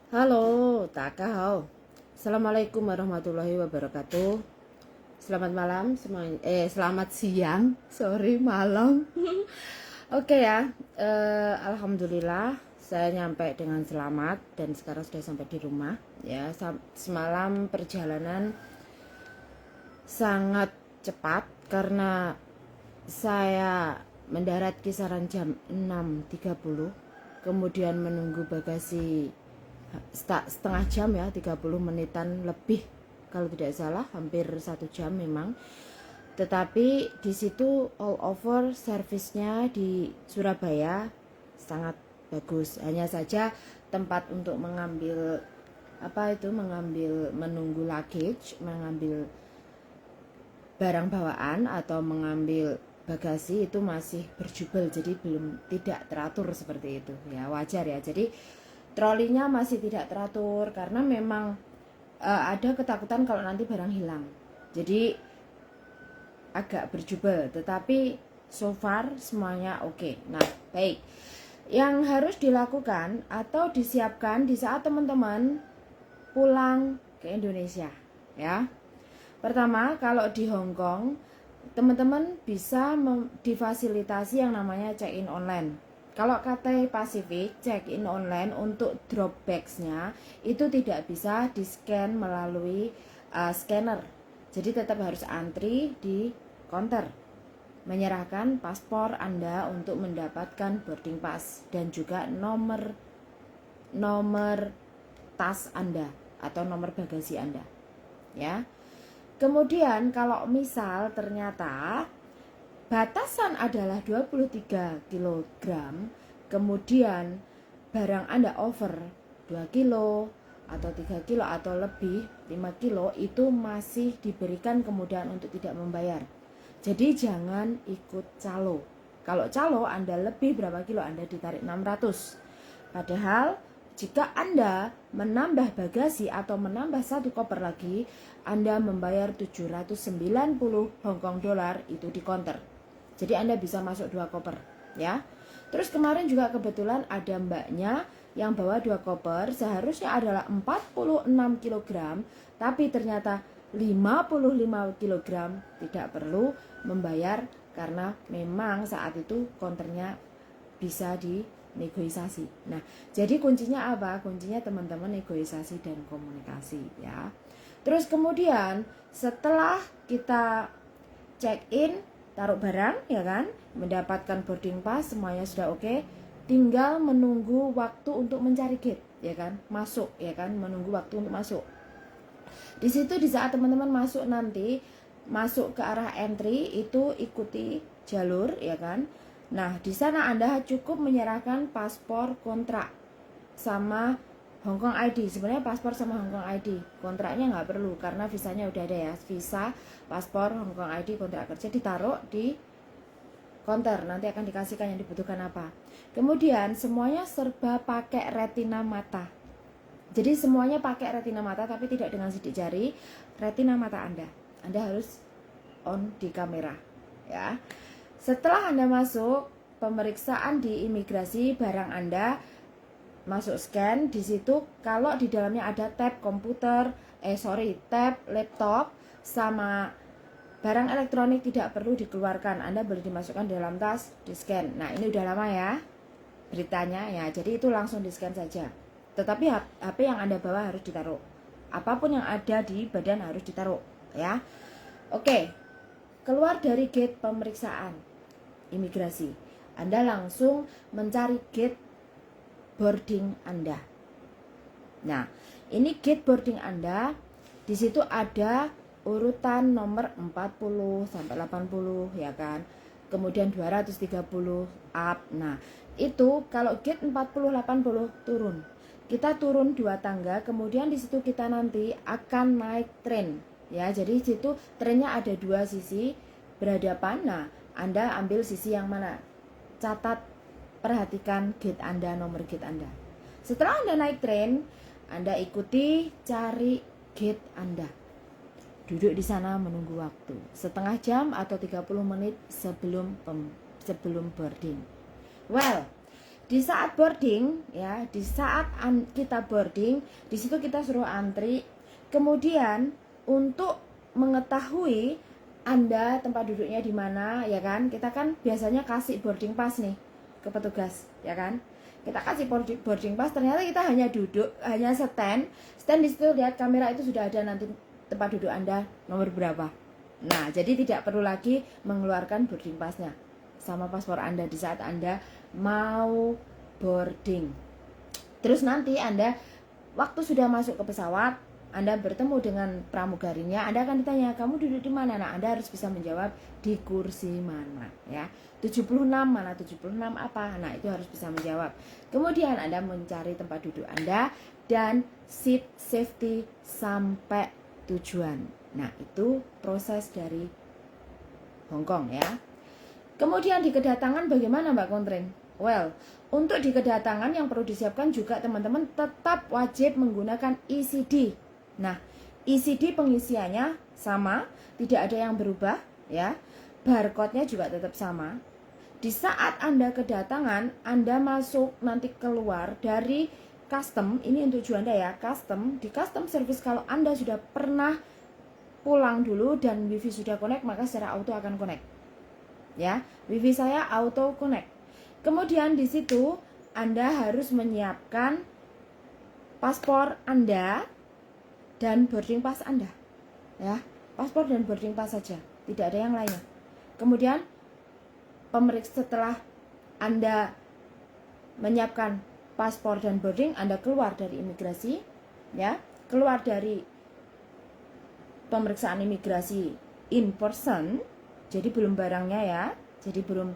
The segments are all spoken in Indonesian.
Halo, Takao. Assalamualaikum warahmatullahi wabarakatuh. Selamat malam semuanya. Selamat siang. Sorry, malam. Oke ya. Alhamdulillah saya nyampe dengan selamat dan sekarang sudah sampai di rumah. Ya, semalam perjalanan sangat cepat karena saya mendarat kisaran jam 6.30, kemudian menunggu bagasi setengah jam ya, 30 menitan lebih kalau tidak salah, hampir 1 jam memang. Tetapi di situ all over servisnya di Surabaya sangat bagus. Hanya saja tempat untuk mengambil menunggu luggage, mengambil barang bawaan atau mengambil bagasi itu masih berjubel, jadi tidak teratur seperti itu ya, wajar ya. Jadi trolinya masih tidak teratur karena memang ada ketakutan kalau nanti barang hilang, jadi agak berjubel. Tetapi so far semuanya oke. Nah, baik, yang harus dilakukan atau disiapkan di saat teman-teman pulang ke Indonesia ya. Pertama, kalau di Hong Kong, teman-teman bisa difasilitasi yang namanya check-in online. Kalau Cathay Pacific, check-in online untuk drop bags-nya itu tidak bisa di-scan melalui scanner. Jadi tetap harus antri di counter, menyerahkan paspor Anda untuk mendapatkan boarding pass dan juga nomor tas Anda atau nomor bagasi Anda. Ya. Kemudian kalau misal ternyata batasan adalah 23 kg, kemudian barang Anda over 2 kilo atau 3 kilo atau lebih 5 kilo, itu masih diberikan kemudahan untuk tidak membayar. Jadi jangan ikut calo. Kalau calo Anda lebih berapa kilo, Anda ditarik 600. Padahal jika Anda menambah bagasi atau menambah 1 koper lagi, Anda membayar 790 Hong Kong dolar itu di counter. Jadi Anda bisa masuk 2 koper ya. Terus kemarin juga kebetulan ada mbaknya yang bawa 2 koper, seharusnya adalah 46 kg, tapi ternyata 55 kg, tidak perlu membayar karena memang saat itu counternya bisa dinegosiasi. Nah, jadi kuncinya apa? Kuncinya teman-teman negosiasi dan komunikasi ya. Terus kemudian setelah kita check in, taruh barang ya kan, mendapatkan boarding pass, semuanya sudah oke, tinggal menunggu waktu untuk mencari gate ya kan, masuk ya kan, menunggu waktu untuk masuk. Di situ di saat teman-teman masuk nanti, masuk ke arah entry itu ikuti jalur ya kan. Nah, di sana Anda cukup menyerahkan paspor, kontrak sama Hong Kong ID. Sebenarnya paspor sama Hong Kong ID, kontraknya nggak perlu karena visanya udah ada ya. Visa, paspor, Hong Kong ID, kontrak kerja ditaruh di counter, nanti akan dikasihkan yang dibutuhkan apa. Kemudian semuanya serba pakai retina mata. Jadi semuanya pakai retina mata, tapi tidak dengan sidik jari. Retina mata Anda harus on di kamera ya. Setelah Anda masuk, pemeriksaan di imigrasi barang Anda masuk scan. Di situ kalau di dalamnya ada tab komputer, tab laptop sama barang elektronik tidak perlu dikeluarkan. Anda boleh dimasukkan dalam tas, di scan. Nah, ini udah lama ya beritanya ya. Jadi itu langsung di scan saja. Tetapi HP yang Anda bawa harus ditaruh. Apapun yang ada di badan harus ditaruh ya. Oke. Keluar dari gate pemeriksaan imigrasi, Anda langsung mencari gate boarding Anda. Nah, ini gate boarding Anda. Di situ ada urutan nomor 40 sampai 80 ya kan. Kemudian 230 up. Nah, itu kalau gate 40 80 turun. Kita turun 2 tangga, kemudian di situ kita nanti akan naik tren. Ya, jadi situ trennya ada 2 sisi berhadapan. Nah, Anda ambil sisi yang mana? Catat, perhatikan gate Anda, nomor gate Anda. Setelah Anda naik tren, Anda ikuti cari gate Anda. Duduk di sana menunggu waktu setengah jam atau 30 menit sebelum boarding. Well, Di saat boarding ya, di saat kita boarding, di situ kita suruh antri. Kemudian untuk mengetahui Anda tempat duduknya di mana, ya kan? Kita kan biasanya kasih boarding pass nih ke petugas, ya kan? Kita kasih boarding pass, ternyata kita hanya duduk, hanya stand di situ, lihat kamera itu sudah ada nanti tempat duduk Anda nomor berapa. Nah, jadi tidak perlu lagi mengeluarkan boarding passnya sama paspor Anda di saat Anda mau boarding. Terus nanti Anda waktu sudah masuk ke pesawat, Anda bertemu dengan pramugarinya, Anda akan ditanya, kamu duduk di mana? Nah, Anda harus bisa menjawab di kursi mana, ya. 76 mana, 76 apa? Nah, itu harus bisa menjawab. Kemudian Anda mencari tempat duduk Anda dan seat safety sampai tujuan. Nah, itu proses dari Hongkong, ya. Kemudian di kedatangan bagaimana Mbak Kontring? Well, untuk di kedatangan yang perlu disiapkan juga teman-teman tetap wajib menggunakan ECD. Nah, ECD pengisiannya sama, tidak ada yang berubah, ya. Barcode-nya juga tetap sama. Di saat Anda kedatangan, Anda masuk nanti keluar dari custom, ini untuk tujuan Anda ya, custom. Di custom service kalau Anda sudah pernah pulang dulu dan wifi sudah connect, maka secara auto akan connect. Ya, wifi saya auto connect. Kemudian di situ Anda harus menyiapkan paspor Anda dan boarding pass Anda. Ya, paspor dan boarding pass saja, tidak ada yang lainnya. Kemudian pemeriksa setelah Anda menyiapkan paspor dan boarding, Anda keluar dari imigrasi, ya, keluar dari pemeriksaan imigrasi in person. Jadi belum barangnya ya, jadi belum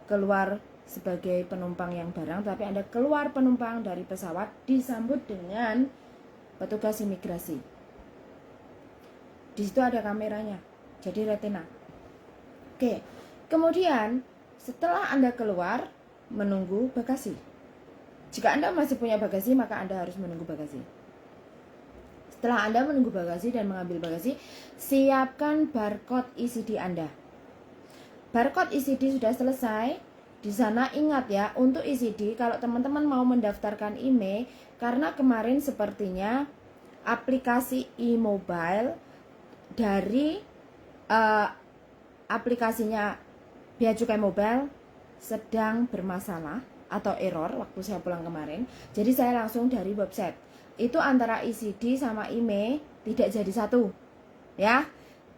keluar sebagai penumpang yang barang, tapi Anda keluar penumpang dari pesawat disambut dengan petugas imigrasi. Di situ ada kameranya, jadi retina. Oke, kemudian setelah Anda keluar, menunggu bagasi. Jika Anda masih punya bagasi, maka Anda harus menunggu bagasi. Setelah Anda menunggu bagasi dan mengambil bagasi, siapkan barcode ECD Anda. Barcode ECD sudah selesai. Di sana ingat ya, untuk ECD kalau teman-teman mau mendaftarkan IMEI, karena kemarin sepertinya aplikasi e-mobile dari aplikasinya Bea Cukai Mobile sedang bermasalah atau error waktu saya pulang kemarin. Jadi saya langsung dari website. Itu antara ECD sama IMEI tidak jadi satu. Ya.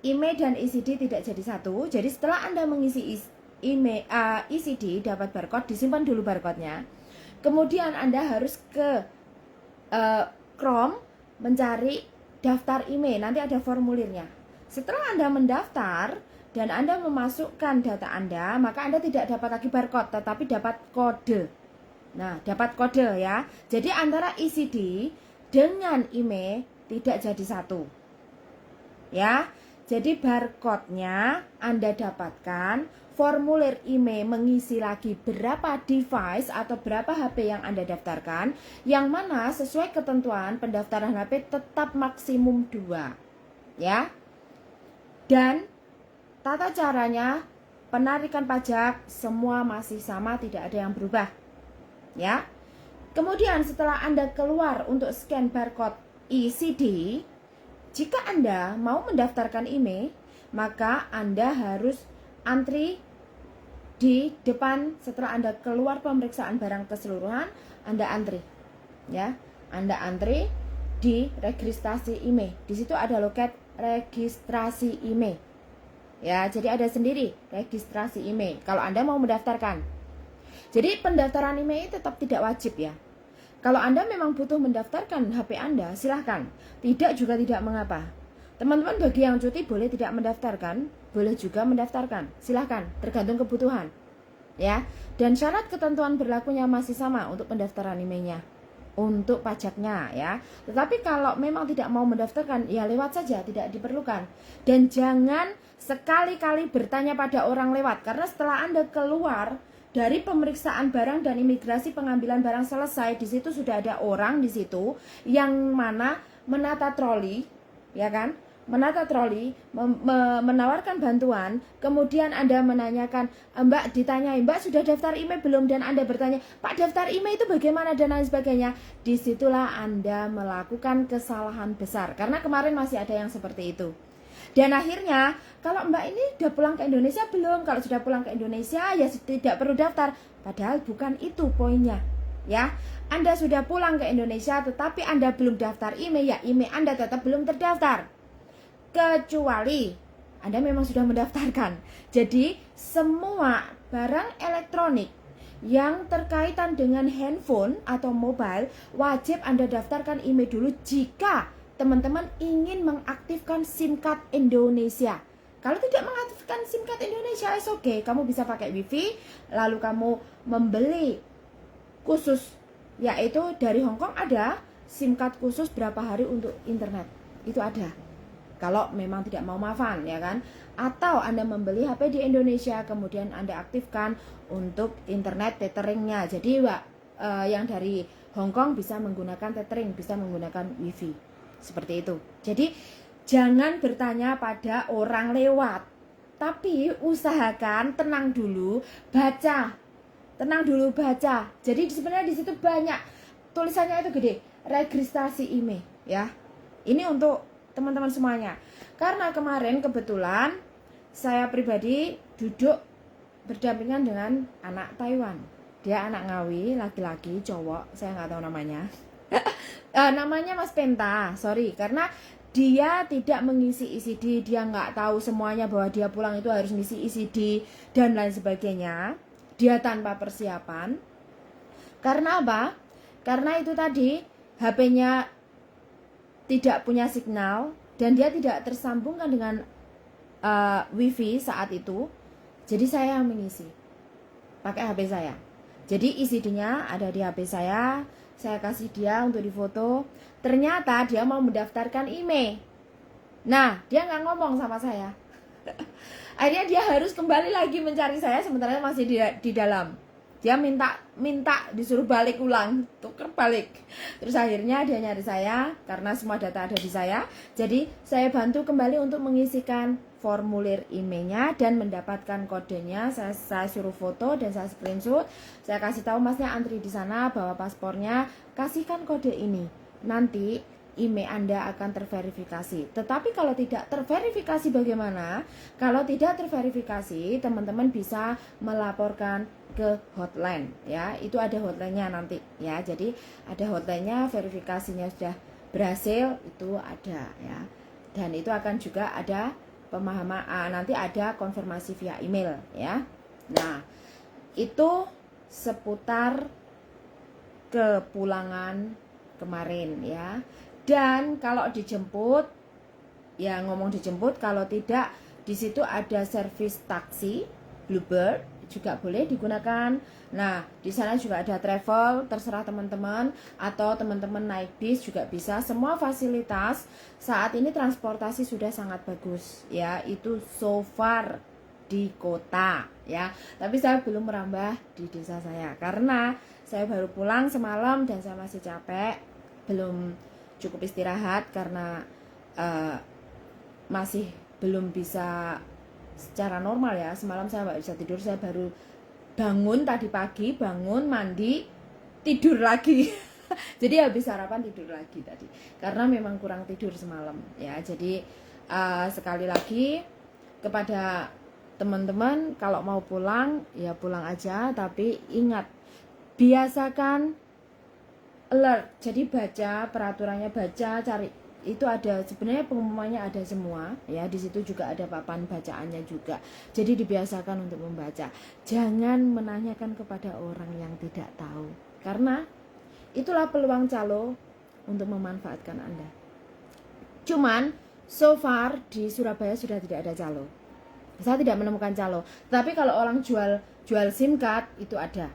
IMEI dan ECD tidak jadi satu. Jadi setelah Anda mengisi IMEI, ECD dapat barcode, disimpan dulu barcode-nya. Kemudian Anda harus ke Chrome mencari daftar IMEI. Nanti ada formulirnya. Setelah Anda mendaftar dan Anda memasukkan data Anda, maka Anda tidak dapat lagi barcode, tetapi dapat kode. Nah, dapat kode ya. Jadi antara ECD dengan IMEI tidak jadi satu. Ya. Jadi barcode-nya Anda dapatkan, formulir IMEI mengisi lagi berapa device atau berapa HP yang Anda daftarkan, yang mana sesuai ketentuan pendaftaran HP tetap maksimum 2. Ya. Dan tata caranya, penarikan pajak semua masih sama, tidak ada yang berubah. Ya. Kemudian setelah Anda keluar untuk scan barcode ECD, jika Anda mau mendaftarkan IMEI, maka Anda harus antri di depan. Setelah Anda keluar pemeriksaan barang keseluruhan, Anda antri. Ya, Anda antri di registrasi IMEI. Di situ ada loket registrasi IMEI. Ya, jadi ada sendiri registrasi IMEI kalau Anda mau mendaftarkan. Jadi pendaftaran IMEI tetap tidak wajib ya. Kalau Anda memang butuh mendaftarkan HP Anda, silahkan. Tidak juga tidak mengapa. Teman-teman bagi yang cuti boleh tidak mendaftarkan, boleh juga mendaftarkan. Silahkan, tergantung kebutuhan. Ya. Dan syarat ketentuan berlakunya masih sama untuk pendaftaran IMEI-nya, untuk pajaknya ya. Tetapi kalau memang tidak mau mendaftarkan, ya lewat saja, tidak diperlukan. Dan jangan sekali-kali bertanya pada orang lewat, karena setelah Anda keluar dari pemeriksaan barang dan imigrasi, pengambilan barang selesai, di situ sudah ada orang di situ yang mana menata troli, ya kan? menata troli, menawarkan bantuan, kemudian Anda menanyakan, Mbak ditanyai, Mbak sudah daftar IMEI belum? Dan Anda bertanya, Pak daftar IMEI itu bagaimana dan lain sebagainya. Disitulah Anda melakukan kesalahan besar, karena kemarin masih ada yang seperti itu. Dan akhirnya, kalau Mbak ini sudah pulang ke Indonesia belum? Kalau sudah pulang ke Indonesia, ya tidak perlu daftar. Padahal bukan itu poinnya, ya. Anda sudah pulang ke Indonesia, tetapi Anda belum daftar IMEI, ya IMEI Anda tetap belum terdaftar. Kecuali Anda memang sudah mendaftarkan. Jadi semua barang elektronik yang terkaitan dengan handphone atau mobile wajib Anda daftarkan IMEI dulu jika teman-teman ingin mengaktifkan SIM card Indonesia. Kalau tidak mengaktifkan SIM card Indonesia, is okay. Kamu bisa pakai WiFi, lalu kamu membeli khusus, yaitu dari Hongkong ada SIM card khusus berapa hari untuk internet. Itu ada. Kalau memang tidak mau mafan, ya kan? Atau Anda membeli HP di Indonesia, kemudian Anda aktifkan untuk internet tetheringnya. Jadi yang dari Hongkong bisa menggunakan tethering, bisa menggunakan WiFi. Seperti itu. Jadi jangan bertanya pada orang lewat, tapi usahakan tenang dulu, baca. Tenang dulu, baca. Jadi sebenarnya di situ banyak tulisannya itu gede, registrasi IMEI, ya. Ini untuk teman-teman semuanya. Karena kemarin kebetulan saya pribadi duduk berdampingan dengan anak Taiwan. Dia anak Ngawi, laki-laki, cowok, saya nggak tahu namanya. Namanya Mas Penta, sorry, karena dia tidak mengisi ECD, dia nggak tahu semuanya bahwa dia pulang itu harus ngisi ECD dan lain sebagainya. Dia tanpa persiapan. Karena apa? Karena itu tadi HP-nya tidak punya signal dan dia tidak tersambungkan dengan WiFi saat itu. Jadi saya yang mengisi pakai HP saya. Jadi ECD-nya ada di HP saya kasih dia untuk difoto. Ternyata dia mau mendaftarkan IMEI. Nah, dia nggak ngomong sama saya. Akhirnya dia harus kembali lagi mencari saya sementara masih di dalam. Dia minta disuruh balik ulang, tuker balik. Terus akhirnya dia nyari saya karena semua data ada di saya. Jadi saya bantu kembali untuk mengisikan formulir IMEI-nya dan mendapatkan kodenya. Saya suruh foto dan saya screenshot. Saya kasih tahu Masnya antri di sana bawa paspornya, kasihkan kode ini. Nanti IMEI Anda akan terverifikasi. Tetapi kalau tidak terverifikasi bagaimana? Kalau tidak terverifikasi, teman-teman bisa melaporkan ke hotline, ya. Itu ada hotline-nya nanti, ya. Jadi ada hotline-nya, verifikasinya sudah berhasil, itu ada, ya. Dan itu akan juga ada pemahaman, nanti ada konfirmasi via email, ya. Nah, itu seputar kepulangan kemarin, ya. Dan kalau dijemput, ya ngomong dijemput, kalau tidak di situ ada servis taksi Bluebird juga boleh digunakan. Nah, di sana juga ada travel, terserah teman-teman, atau teman-teman naik bis juga bisa. Semua fasilitas saat ini transportasi sudah sangat bagus, ya. Itu so far di kota, ya. Tapi saya belum merambah di desa saya karena saya baru pulang semalam dan saya masih capek, belum cukup istirahat karena masih belum bisa secara normal, ya. Semalam saya nggak bisa tidur, saya baru bangun tadi pagi, bangun mandi tidur lagi. Jadi habis sarapan tidur lagi tadi karena memang kurang tidur semalam, ya. Jadi sekali lagi kepada teman-teman, kalau mau pulang ya pulang aja, tapi ingat biasakan alert. Jadi baca peraturannya, baca, cari, itu ada sebenarnya pengumumannya ada semua, ya. Di situ juga ada papan bacaannya juga. Jadi dibiasakan untuk membaca. Jangan menanyakan kepada orang yang tidak tahu, karena itulah peluang calo untuk memanfaatkan Anda. Cuman so far di Surabaya sudah tidak ada calo. Saya tidak menemukan calo. Tapi kalau orang jual SIM card itu ada,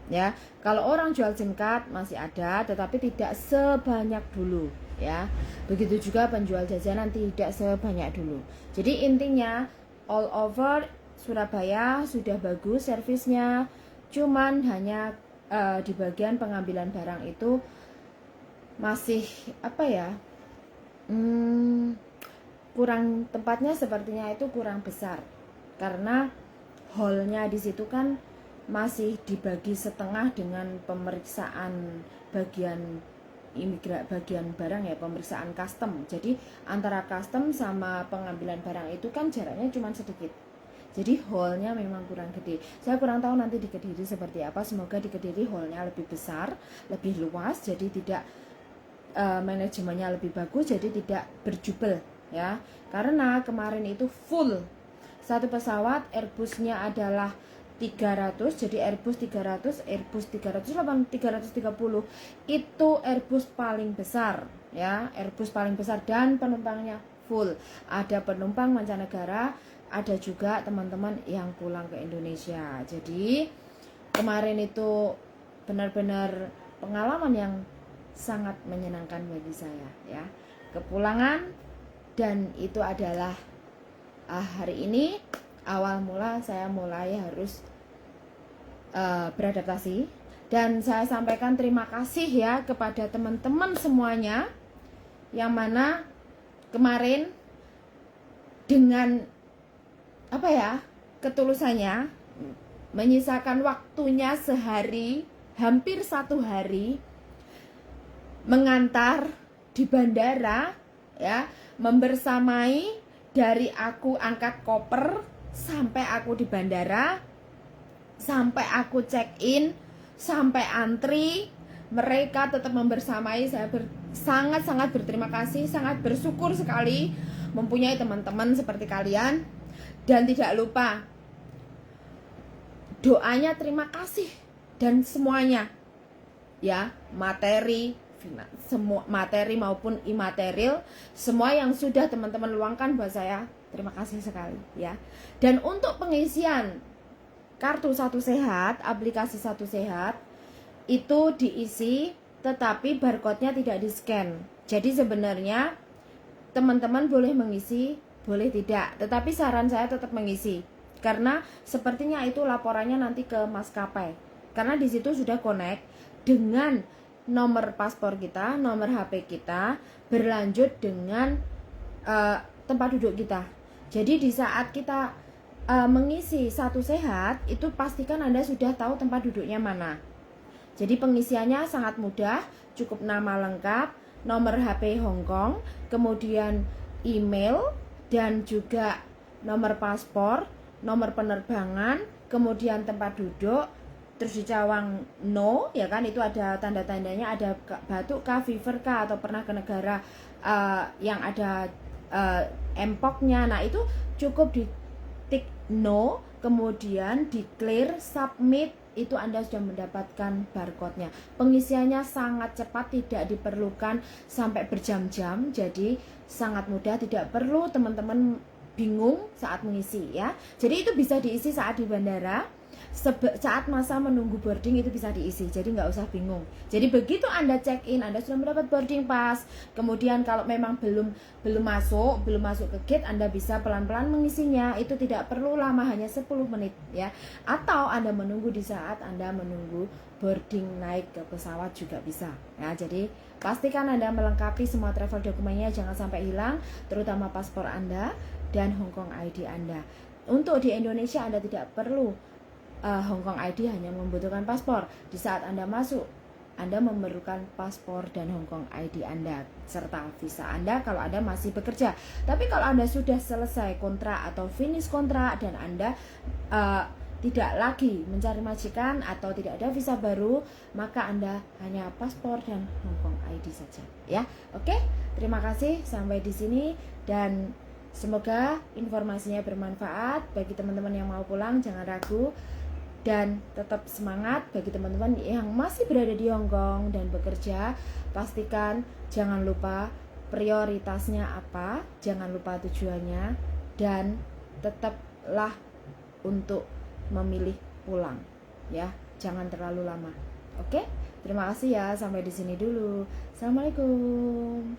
ya. Kalau orang jual SIM card masih ada, tetapi tidak sebanyak dulu, ya. Begitu juga penjual jajanan tidak sebanyak dulu. Jadi intinya all over Surabaya sudah bagus servisnya, cuman hanya di bagian pengambilan barang itu masih apa ya, kurang tempatnya sepertinya itu kurang besar karena hallnya di situ kan masih dibagi setengah dengan pemeriksaan bagian bagian barang ya, pemeriksaan custom. Jadi antara custom sama pengambilan barang itu kan jaraknya cuma sedikit. Jadi hallnya memang kurang gede. Saya kurang tahu nanti di Kediri seperti apa. Semoga di Kediri hallnya lebih besar, lebih luas, jadi tidak manajemennya lebih bagus, jadi tidak berjubel ya. Karena kemarin itu full. Satu pesawat Airbusnya adalah 300, jadi Airbus 300, Airbus 308, 330 itu Airbus paling besar ya, Airbus paling besar dan penumpangnya full. Ada penumpang mancanegara, ada juga teman-teman yang pulang ke Indonesia. Jadi kemarin itu benar-benar pengalaman yang sangat menyenangkan bagi saya ya. Kepulangan, dan itu adalah hari ini awal mula saya mulai harus beradaptasi. Dan saya sampaikan terima kasih ya kepada teman-teman semuanya yang mana kemarin dengan ketulusannya menyisakan waktunya sehari, hampir 1 hari mengantar di bandara ya, membersamai dari aku angkat koper sampai aku di bandara, sampai aku check in, sampai antri, mereka tetap membersamai. Saya sangat-sangat berterima kasih, sangat bersyukur sekali mempunyai teman-teman seperti kalian. Dan tidak lupa doanya, terima kasih, dan semuanya ya, materi, semua materi maupun imaterial, semua yang sudah teman-teman luangkan buat saya, terima kasih sekali ya. Dan untuk pengisian kartu Satu Sehat, aplikasi Satu Sehat itu diisi, tetapi barcode-nya tidak di-scan. Jadi sebenarnya teman-teman boleh mengisi, boleh tidak, tetapi saran saya tetap mengisi, karena sepertinya itu laporannya nanti ke maskapai, karena di situ sudah connect dengan nomor paspor kita, nomor HP kita, berlanjut dengan tempat duduk kita. Jadi di saat kita mengisi Satu Sehat, itu pastikan Anda sudah tahu tempat duduknya mana. Jadi pengisiannya sangat mudah, cukup nama lengkap, nomor HP Hongkong, kemudian email, dan juga nomor paspor, nomor penerbangan, kemudian tempat duduk, terus di cawang no ya kan, itu ada tanda-tandanya, ada batuk kah, fever kah, atau pernah ke negara yang ada empoknya. Nah itu cukup di tik no, kemudian di clear, submit, itu Anda sudah mendapatkan barcode-nya. Pengisiannya sangat cepat, tidak diperlukan sampai berjam-jam, jadi sangat mudah, tidak perlu teman-teman bingung saat mengisi ya. Jadi itu bisa diisi saat di bandara, saat masa menunggu boarding itu bisa diisi, jadi nggak usah bingung. Jadi begitu Anda check in, Anda sudah mendapat boarding pass. Kemudian kalau memang belum masuk ke gate, Anda bisa pelan-pelan mengisinya. Itu tidak perlu lama, hanya 10 menit ya. Atau Anda menunggu di saat Anda menunggu boarding naik ke pesawat juga bisa ya. Jadi pastikan Anda melengkapi semua travel dokumennya, jangan sampai hilang, terutama paspor Anda dan Hongkong ID Anda. Untuk di Indonesia Anda tidak perlu Hongkong ID, hanya membutuhkan paspor. Di saat Anda masuk, Anda memerlukan paspor dan Hongkong ID Anda serta visa Anda kalau Anda masih bekerja. Tapi kalau Anda sudah selesai kontrak atau finish kontrak dan Anda tidak lagi mencari majikan atau tidak ada visa baru, maka Anda hanya paspor dan Hongkong ID saja ya. Oke, terima kasih sampai di sini, dan semoga informasinya bermanfaat bagi teman-teman yang mau pulang. Jangan ragu dan tetap semangat. Bagi teman-teman yang masih berada di Hong Kong dan bekerja, pastikan jangan lupa prioritasnya apa, jangan lupa tujuannya, dan tetaplah untuk memilih pulang ya, jangan terlalu lama. Oke, terima kasih ya, sampai di sini dulu. Assalamualaikum.